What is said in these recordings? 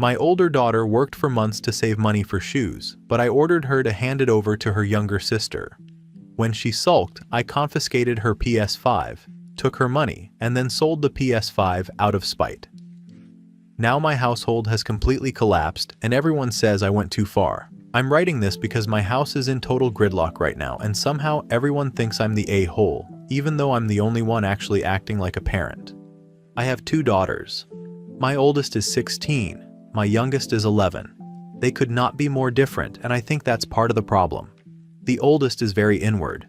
My older daughter worked for months to save money for shoes, but I ordered her to hand it over to her younger sister. When she sulked, I confiscated her PS5, took her money, and then sold the PS5 out of spite. Now my household has completely collapsed and everyone says I went too far. I'm writing this because my house is in total gridlock right now and somehow everyone thinks I'm the a-hole, even though I'm the only one actually acting like a parent. I have 2 daughters. My oldest is 16, my youngest is 11. They could not be more different and I think that's part of the problem. The oldest is very inward.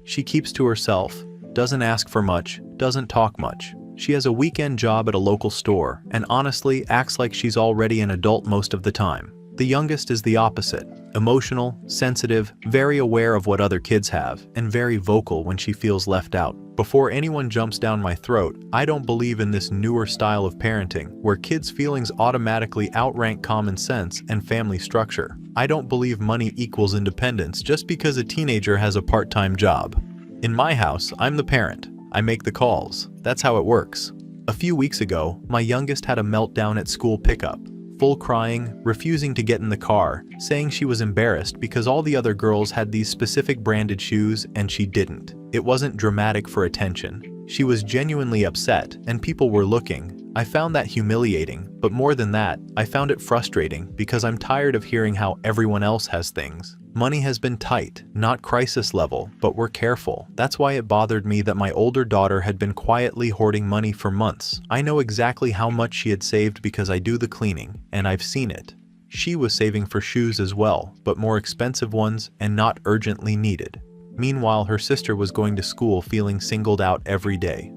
She keeps to herself, doesn't ask for much, doesn't talk much. She has a weekend job at a local store and honestly acts like she's already an adult most of the time. The youngest is the opposite, emotional, sensitive, very aware of what other kids have, and very vocal when she feels left out. Before anyone jumps down my throat, I don't believe in this newer style of parenting where kids' feelings automatically outrank common sense and family structure. I don't believe money equals independence just because a teenager has a part-time job. In my house, I'm the parent. I make the calls. That's how it works. A few weeks ago, my youngest had a meltdown at school pickup. Full crying, refusing to get in the car, saying she was embarrassed because all the other girls had these specific branded shoes and she didn't. It wasn't dramatic for attention. She was genuinely upset and people were looking. I found that humiliating, but more than that, I found it frustrating because I'm tired of hearing how everyone else has things. Money has been tight, not crisis level, but we're careful. That's why it bothered me that my older daughter had been quietly hoarding money for months. I know exactly how much she had saved because I do the cleaning, and I've seen it. She was saving for shoes as well, but more expensive ones and not urgently needed. Meanwhile, her sister was going to school feeling singled out every day.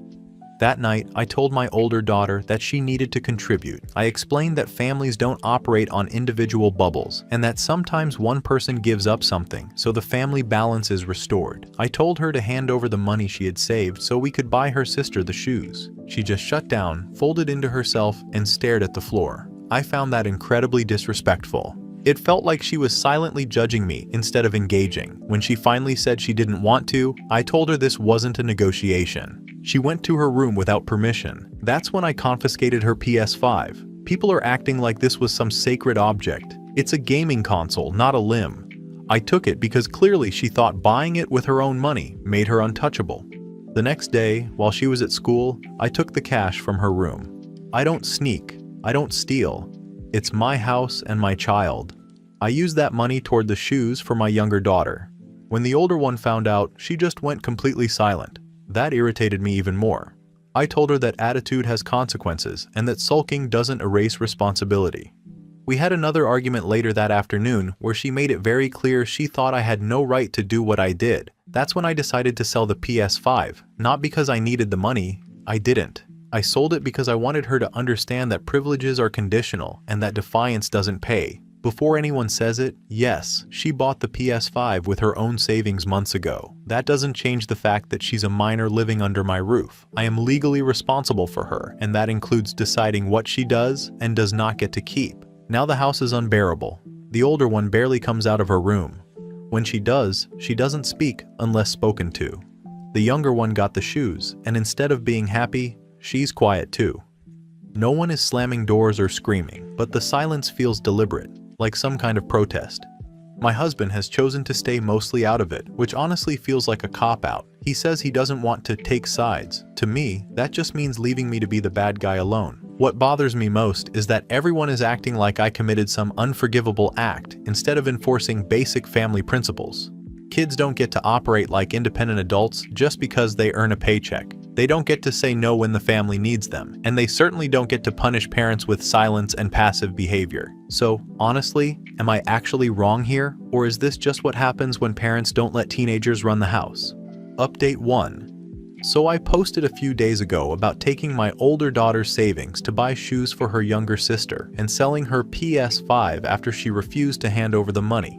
That night, I told my older daughter that she needed to contribute. I explained that families don't operate on individual bubbles and that sometimes one person gives up something, so the family balance is restored. I told her to hand over the money she had saved so we could buy her sister the shoes. She just shut down, folded into herself, and stared at the floor. I found that incredibly disrespectful. It felt like she was silently judging me instead of engaging. When she finally said she didn't want to, I told her this wasn't a negotiation. She went to her room without permission. That's when I confiscated her PS5. People are acting like this was some sacred object. It's a gaming console, not a limb. I took it because clearly she thought buying it with her own money made her untouchable. The next day, while she was at school, I took the cash from her room. I don't sneak. I don't steal. It's my house and my child. I used that money toward the shoes for my younger daughter. When the older one found out, she just went completely silent. That irritated me even more. I told her that attitude has consequences and that sulking doesn't erase responsibility. We had another argument later that afternoon where she made it very clear she thought I had no right to do what I did. That's when I decided to sell the PS5, not because I needed the money. I didn't. I sold it because I wanted her to understand that privileges are conditional and that defiance doesn't pay. Before anyone says it, yes, she bought the PS5 with her own savings months ago. That doesn't change the fact that she's a minor living under my roof. I am legally responsible for her, and that includes deciding what she does and does not get to keep. Now the house is unbearable. The older one barely comes out of her room. When she does, she doesn't speak unless spoken to. The younger one got the shoes, and instead of being happy, she's quiet too. No one is slamming doors or screaming, but the silence feels deliberate, like some kind of protest. My husband has chosen to stay mostly out of it, which honestly feels like a cop-out. He says he doesn't want to take sides. To me, that just means leaving me to be the bad guy alone. What bothers me most is that everyone is acting like I committed some unforgivable act instead of enforcing basic family principles. Kids don't get to operate like independent adults just because they earn a paycheck. They don't get to say no when the family needs them, and they certainly don't get to punish parents with silence and passive behavior. So, honestly, am I actually wrong here, or is this just what happens when parents don't let teenagers run the house? Update 1. So I posted a few days ago about taking my older daughter's savings to buy shoes for her younger sister and selling her PS5 after she refused to hand over the money.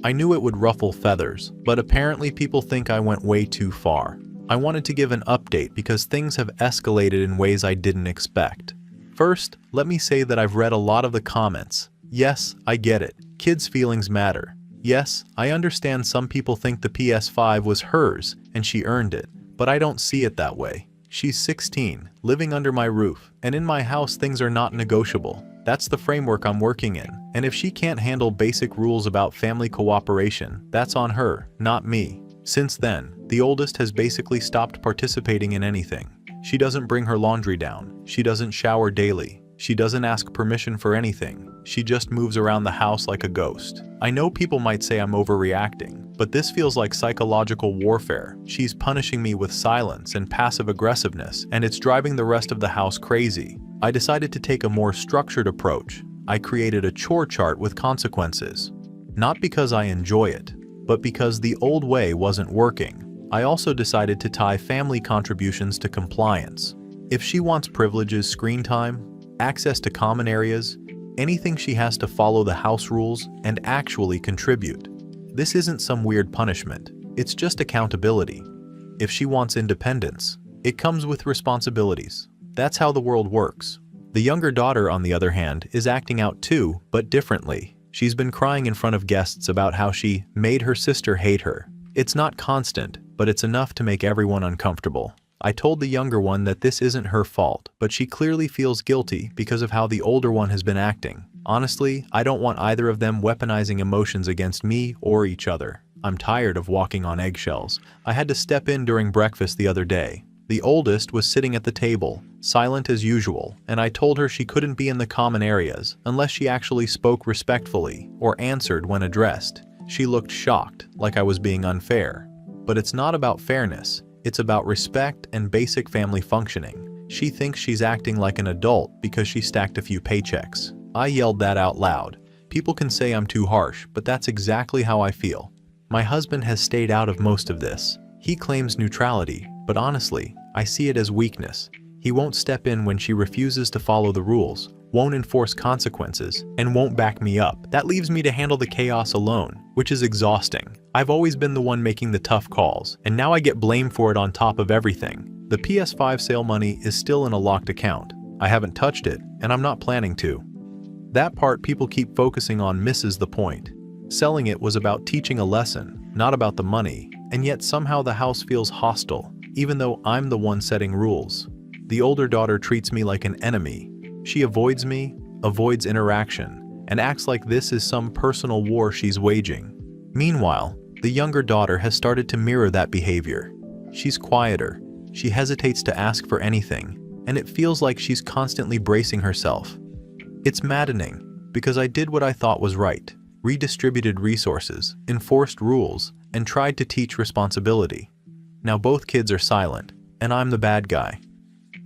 I knew it would ruffle feathers, but apparently people think I went way too far. I wanted to give an update because things have escalated in ways I didn't expect. First, let me say that I've read a lot of the comments. Yes, I get it. Kids' feelings matter. Yes, I understand some people think the PS5 was hers and she earned it, but I don't see it that way. She's 16, living under my roof, and in my house things are not negotiable. That's the framework I'm working in. And if she can't handle basic rules about family cooperation, that's on her, not me. Since then, the oldest has basically stopped participating in anything. She doesn't bring her laundry down. She doesn't shower daily. She doesn't ask permission for anything. She just moves around the house like a ghost. I know people might say I'm overreacting, but this feels like psychological warfare. She's punishing me with silence and passive aggressiveness, and it's driving the rest of the house crazy. I decided to take a more structured approach. I created a chore chart with consequences. Not because I enjoy it, but because the old way wasn't working. I also decided to tie family contributions to compliance. If she wants privileges, screen time, access to common areas, anything, she has to follow the house rules and actually contribute. This isn't some weird punishment, it's just accountability. If she wants independence, it comes with responsibilities. That's how the world works. The younger daughter, on the other hand, is acting out too, but differently. She's been crying in front of guests about how she made her sister hate her. It's not constant, but it's enough to make everyone uncomfortable. I told the younger one that this isn't her fault, but she clearly feels guilty because of how the older one has been acting. Honestly, I don't want either of them weaponizing emotions against me or each other. I'm tired of walking on eggshells. I had to step in during breakfast the other day. The oldest was sitting at the table, silent as usual, and I told her she couldn't be in the common areas unless she actually spoke respectfully or answered when addressed. She looked shocked, like I was being unfair. But it's not about fairness, it's about respect and basic family functioning. She thinks she's acting like an adult because she stacked a few paychecks. I yelled that out loud. People can say I'm too harsh, but that's exactly how I feel. My husband has stayed out of most of this. He claims neutrality, but honestly, I see it as weakness. He won't step in when she refuses to follow the rules, won't enforce consequences, and won't back me up. That leaves me to handle the chaos alone, which is exhausting. I've always been the one making the tough calls, and now I get blamed for it on top of everything. The PS5 sale money is still in a locked account. I haven't touched it, and I'm not planning to. That part people keep focusing on misses the point. Selling it was about teaching a lesson, not about the money, and yet somehow the house feels hostile, even though I'm the one setting rules. The older daughter treats me like an enemy. She avoids me, avoids interaction, and acts like this is some personal war she's waging. Meanwhile, the younger daughter has started to mirror that behavior. She's quieter, she hesitates to ask for anything, and it feels like she's constantly bracing herself. It's maddening, because I did what I thought was right, redistributed resources, enforced rules, and tried to teach responsibility. Now both kids are silent, and I'm the bad guy.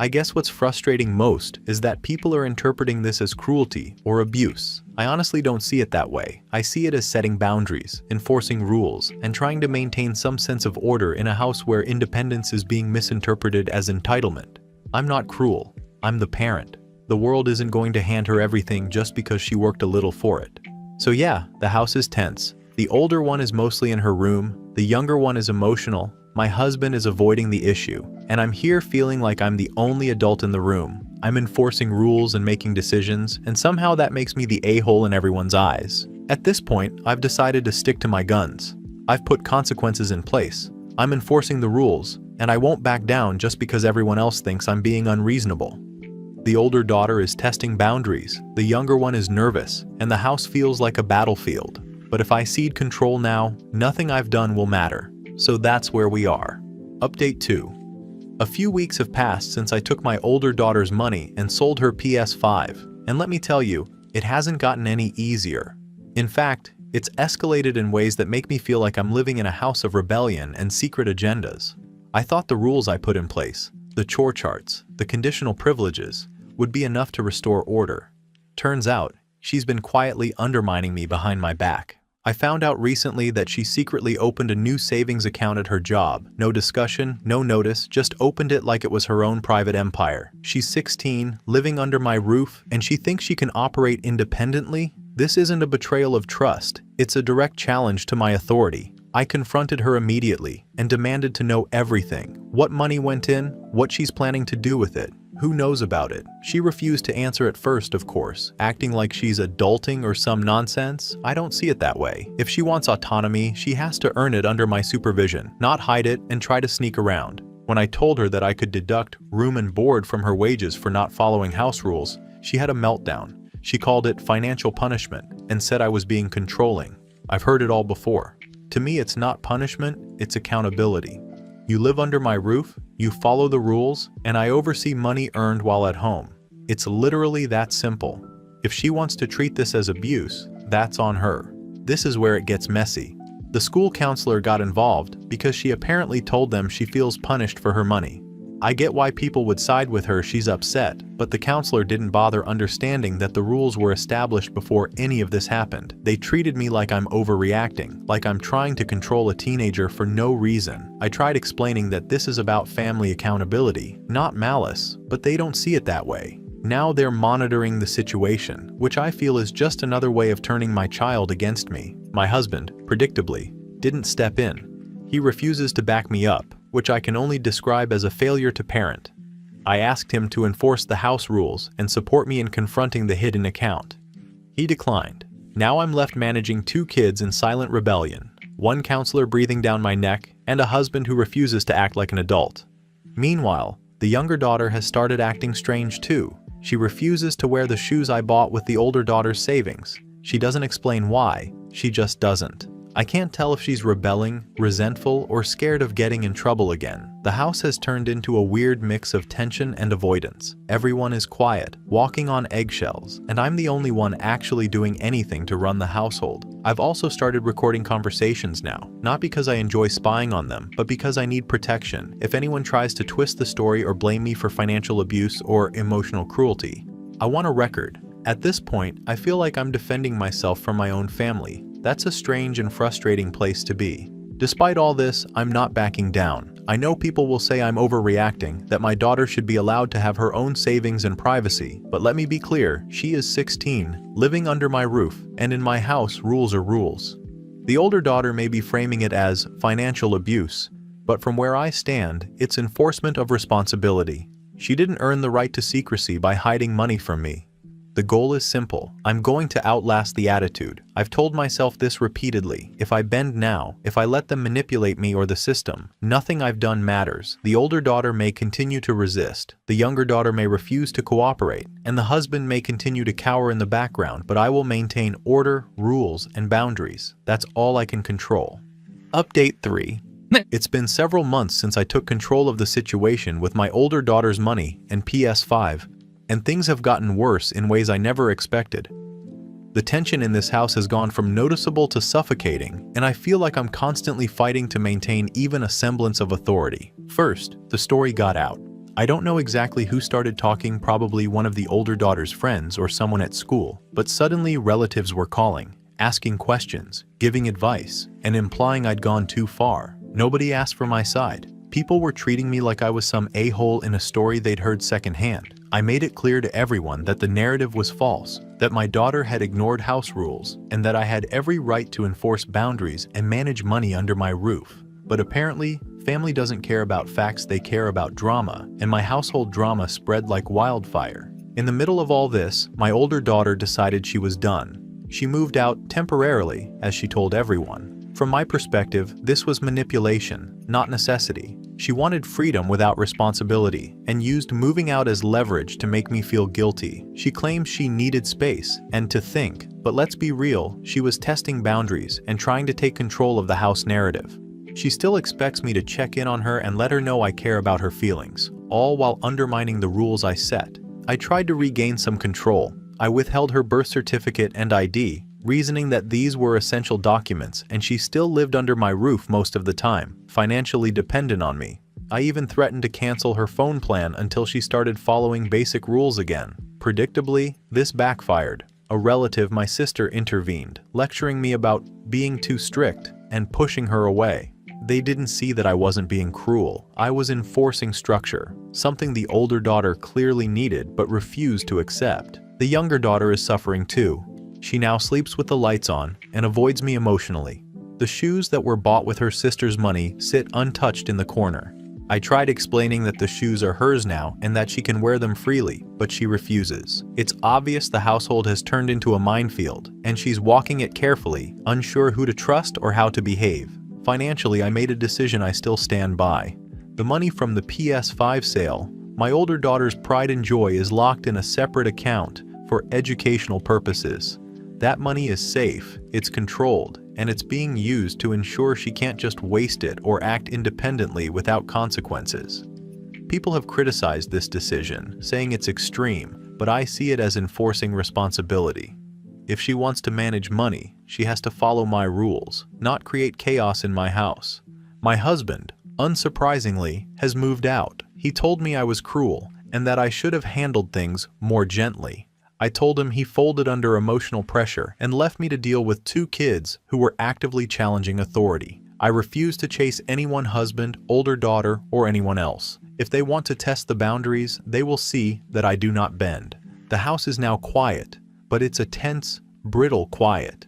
I guess what's frustrating most is that people are interpreting this as cruelty or abuse. I honestly don't see it that way. I see it as setting boundaries, enforcing rules, and trying to maintain some sense of order in a house where independence is being misinterpreted as entitlement. I'm not cruel. I'm the parent. The world isn't going to hand her everything just because she worked a little for it. So yeah, the house is tense. The older one is mostly in her room, the younger one is emotional, my husband is avoiding the issue, and I'm here feeling like I'm the only adult in the room. I'm enforcing rules and making decisions, and somehow that makes me the a-hole in everyone's eyes. At this point, I've decided to stick to my guns. I've put consequences in place. I'm enforcing the rules, and I won't back down just because everyone else thinks I'm being unreasonable. The older daughter is testing boundaries, the younger one is nervous, and the house feels like a battlefield. But if I cede control now, nothing I've done will matter. So that's where we are. Update 2. A few weeks have passed since I took my older daughter's money and sold her PS5, and let me tell you, it hasn't gotten any easier. In fact, it's escalated in ways that make me feel like I'm living in a house of rebellion and secret agendas. I thought the rules I put in place, the chore charts, the conditional privileges, would be enough to restore order. Turns out, she's been quietly undermining me behind my back. I found out recently that she secretly opened a new savings account at her job. No discussion, no notice, just opened it like it was her own private empire. She's 16, living under my roof, and she thinks she can operate independently? This isn't a betrayal of trust, it's a direct challenge to my authority. I confronted her immediately and demanded to know everything. What money went in, what she's planning to do with it. Who knows about it? She refused to answer at first, of course, acting like she's adulting or some nonsense. I don't see it that way. If she wants autonomy, she has to earn it under my supervision, not hide it and try to sneak around. When I told her that I could deduct room and board from her wages for not following house rules, she had a meltdown. She called it financial punishment and said I was being controlling. I've heard it all before. To me, it's not punishment, it's accountability. You live under my roof, you follow the rules, and I oversee money earned while at home. It's literally that simple. If she wants to treat this as abuse, that's on her. This is where it gets messy. The school counselor got involved because she apparently told them she feels punished for her money. I get why people would side with her, she's upset, but the counselor didn't bother understanding that the rules were established before any of this happened. They treated me like I'm overreacting, like I'm trying to control a teenager for no reason. I tried explaining that this is about family accountability, not malice, but they don't see it that way. Now they're monitoring the situation, which I feel is just another way of turning my child against me. My husband, predictably, didn't step in. He refuses to back me up, which I can only describe as a failure to parent. I asked him to enforce the house rules and support me in confronting the hidden account. He declined. Now I'm left managing 2 kids in silent rebellion, one counselor breathing down my neck, and a husband who refuses to act like an adult. Meanwhile, the younger daughter has started acting strange too. She refuses to wear the shoes I bought with the older daughter's savings. She doesn't explain why, she just doesn't. I can't tell if she's rebelling, resentful, or scared of getting in trouble again. The house has turned into a weird mix of tension and avoidance. Everyone is quiet, walking on eggshells, and I'm the only one actually doing anything to run the household. I've also started recording conversations now, not because I enjoy spying on them, but because I need protection if anyone tries to twist the story or blame me for financial abuse or emotional cruelty. I want a record. At this point, I feel like I'm defending myself from my own family. That's a strange and frustrating place to be. Despite all this, I'm not backing down. I know people will say I'm overreacting, that my daughter should be allowed to have her own savings and privacy, but let me be clear, she is 16, living under my roof, and in my house, rules are rules. The older daughter may be framing it as financial abuse, but from where I stand, it's enforcement of responsibility. She didn't earn the right to secrecy by hiding money from me. The goal is simple. I'm going to outlast the attitude. I've told myself this repeatedly. If I bend now, if I let them manipulate me or the system, nothing I've done matters. The older daughter may continue to resist. The younger daughter may refuse to cooperate. And the husband may continue to cower in the background, but I will maintain order, rules, and boundaries. That's all I can control. Update 3. It's been several months since I took control of the situation with my older daughter's money and PS5. And things have gotten worse in ways I never expected. The tension in this house has gone from noticeable to suffocating, and I feel like I'm constantly fighting to maintain even a semblance of authority. First, the story got out. I don't know exactly who started talking, probably one of the older daughter's friends or someone at school, but suddenly relatives were calling, asking questions, giving advice, and implying I'd gone too far. Nobody asked for my side. People were treating me like I was some a-hole in a story they'd heard secondhand. I made it clear to everyone that the narrative was false, that my daughter had ignored house rules, and that I had every right to enforce boundaries and manage money under my roof. But apparently, family doesn't care about facts, they care about drama, and my household drama spread like wildfire. In the middle of all this, my older daughter decided she was done. She moved out temporarily, as she told everyone. From my perspective, this was manipulation, not necessity. She wanted freedom without responsibility, and used moving out as leverage to make me feel guilty. She claimed she needed space and to think, but let's be real, she was testing boundaries and trying to take control of the house narrative. She still expects me to check in on her and let her know I care about her feelings, all while undermining the rules I set. I tried to regain some control. I withheld her birth certificate and ID, reasoning that these were essential documents, and she still lived under my roof most of the time, financially dependent on me. I even threatened to cancel her phone plan until she started following basic rules again. Predictably, this backfired. A relative, my sister, intervened, lecturing me about being too strict and pushing her away. They didn't see that I wasn't being cruel. I was enforcing structure, something the older daughter clearly needed but refused to accept. The younger daughter is suffering too. She now sleeps with the lights on and avoids me emotionally. The shoes that were bought with her sister's money sit untouched in the corner. I tried explaining that the shoes are hers now and that she can wear them freely, but she refuses. It's obvious the household has turned into a minefield, and she's walking it carefully, unsure who to trust or how to behave. Financially, I made a decision I still stand by. The money from the PS5 sale, my older daughter's pride and joy, is locked in a separate account for educational purposes. That money is safe, it's controlled, and it's being used to ensure she can't just waste it or act independently without consequences. People have criticized this decision, saying it's extreme, but I see it as enforcing responsibility. If she wants to manage money, she has to follow my rules, not create chaos in my house. My husband, unsurprisingly, has moved out. He told me I was cruel and that I should have handled things more gently. I told him he folded under emotional pressure and left me to deal with 2 kids who were actively challenging authority. I refuse to chase anyone, husband, older daughter, or anyone else. If they want to test the boundaries, they will see that I do not bend. The house is now quiet, but it's a tense, brittle quiet.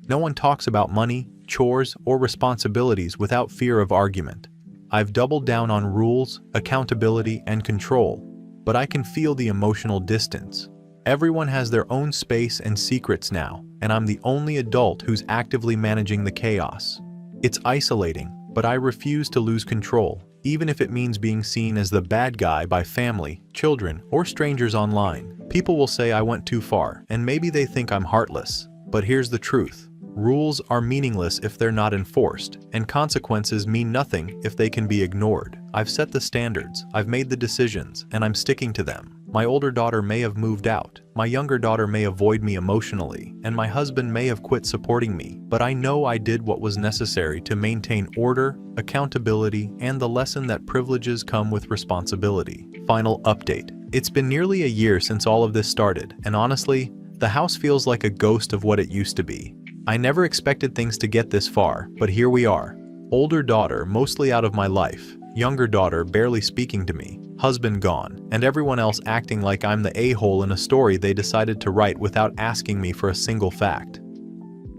No one talks about money, chores, or responsibilities without fear of argument. I've doubled down on rules, accountability, and control, but I can feel the emotional distance. Everyone has their own space and secrets now, and I'm the only adult who's actively managing the chaos. It's isolating, but I refuse to lose control, even if it means being seen as the bad guy by family, children, or strangers online. People will say I went too far, and maybe they think I'm heartless. But here's the truth. Rules are meaningless if they're not enforced, and consequences mean nothing if they can be ignored. I've set the standards, I've made the decisions, and I'm sticking to them. My older daughter may have moved out, my younger daughter may avoid me emotionally, and my husband may have quit supporting me, but I know I did what was necessary to maintain order, accountability, and the lesson that privileges come with responsibility. Final update. It's been nearly a year since all of this started, and honestly, the house feels like a ghost of what it used to be. I never expected things to get this far, but here we are. Older daughter mostly out of my life, younger daughter barely speaking to me, husband gone, and everyone else acting like I'm the a-hole in a story they decided to write without asking me for a single fact.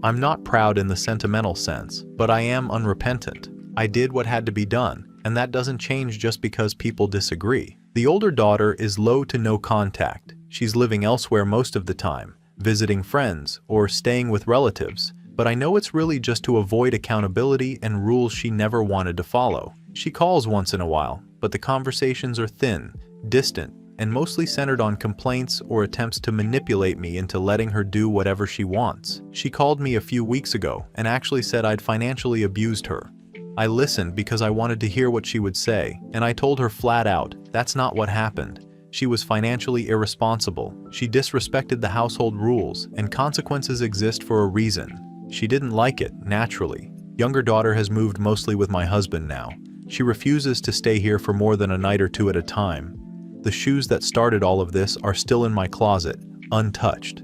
I'm not proud in the sentimental sense, but I am unrepentant. I did what had to be done, and that doesn't change just because people disagree. The older daughter is low to no contact. She's living elsewhere most of the time, visiting friends, or staying with relatives, but I know it's really just to avoid accountability and rules she never wanted to follow. She calls once in a while, but the conversations are thin, distant, and mostly centered on complaints or attempts to manipulate me into letting her do whatever she wants. She called me a few weeks ago and actually said I'd financially abused her. I listened because I wanted to hear what she would say, and I told her flat out, that's not what happened. She was financially irresponsible, she disrespected the household rules, and consequences exist for a reason. She didn't like it, naturally. Younger daughter has moved mostly with my husband now. She refuses to stay here for more than a night or 2 at a time. The shoes that started all of this are still in my closet, untouched.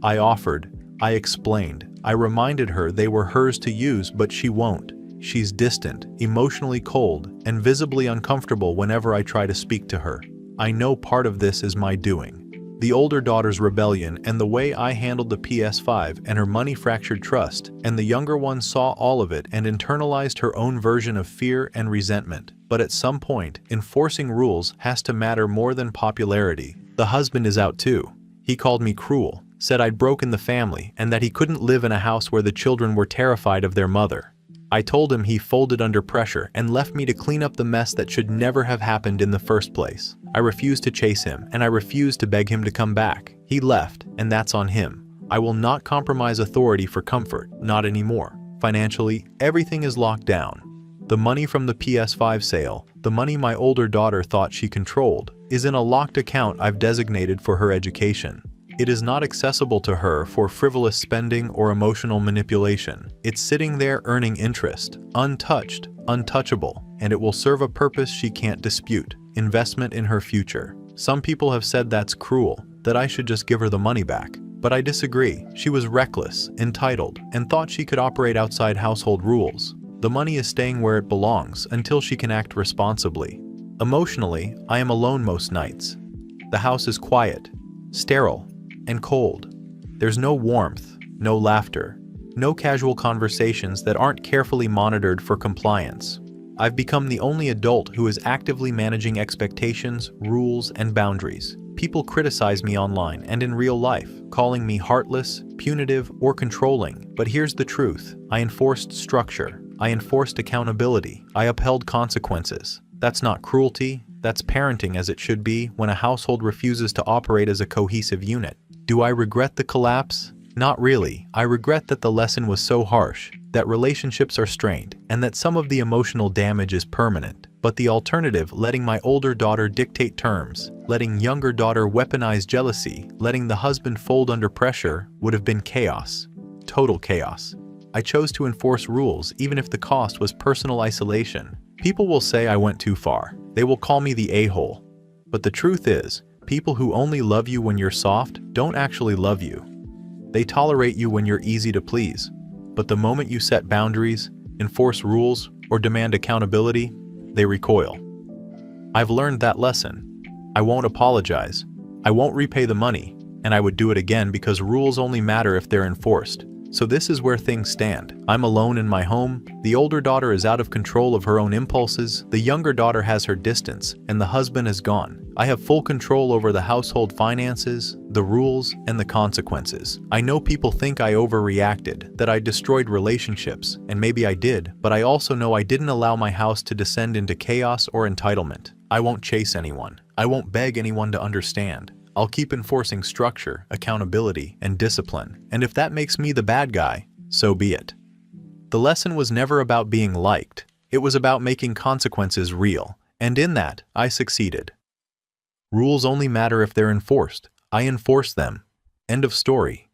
I offered, I explained, I reminded her they were hers to use, but she won't. She's distant, emotionally cold, and visibly uncomfortable whenever I try to speak to her. I know part of this is my doing. The older daughter's rebellion and the way I handled the PS5 and her money-fractured trust, and the younger one saw all of it and internalized her own version of fear and resentment. But at some point, enforcing rules has to matter more than popularity. The husband is out too. He called me cruel, said I'd broken the family, and that he couldn't live in a house where the children were terrified of their mother. I told him he folded under pressure and left me to clean up the mess that should never have happened in the first place. I refused to chase him, and I refused to beg him to come back. He left, and that's on him. I will not compromise authority for comfort, not anymore. Financially, everything is locked down. The money from the PS5 sale, the money my older daughter thought she controlled, is in a locked account I've designated for her education. It is not accessible to her for frivolous spending or emotional manipulation. It's sitting there earning interest, untouched, untouchable, and it will serve a purpose she can't dispute: investment in her future. Some people have said that's cruel, that I should just give her the money back. But I disagree. She was reckless, entitled, and thought she could operate outside household rules. The money is staying where it belongs until she can act responsibly. Emotionally, I am alone most nights. The house is quiet, sterile, and cold. There's no warmth, no laughter, no casual conversations that aren't carefully monitored for compliance. I've become the only adult who is actively managing expectations, rules, and boundaries. People criticize me online and in real life, calling me heartless, punitive, or controlling. But here's the truth. I enforced structure. I enforced accountability. I upheld consequences. That's not cruelty. That's parenting as it should be when a household refuses to operate as a cohesive unit. Do I regret the collapse? Not really. I regret that the lesson was so harsh, that relationships are strained, and that some of the emotional damage is permanent. But the alternative, letting my older daughter dictate terms, letting younger daughter weaponize jealousy, letting the husband fold under pressure, would have been chaos. Total chaos. I chose to enforce rules even if the cost was personal isolation. People will say I went too far. They will call me the a-hole. But the truth is, people who only love you when you're soft don't actually love you. They tolerate you when you're easy to please. But the moment you set boundaries, enforce rules, or demand accountability, they recoil. I've learned that lesson. I won't apologize. I won't repay the money, and I would do it again because rules only matter if they're enforced. So this is where things stand. I'm alone in my home, the older daughter is out of control of her own impulses, the younger daughter has her distance, and the husband is gone. I have full control over the household finances, the rules, and the consequences. I know people think I overreacted, that I destroyed relationships, and maybe I did, but I also know I didn't allow my house to descend into chaos or entitlement. I won't chase anyone. I won't beg anyone to understand. I'll keep enforcing structure, accountability, and discipline, and if that makes me the bad guy, so be it. The lesson was never about being liked. It was about making consequences real, and in that, I succeeded. Rules only matter if they're enforced. I enforced them. End of story.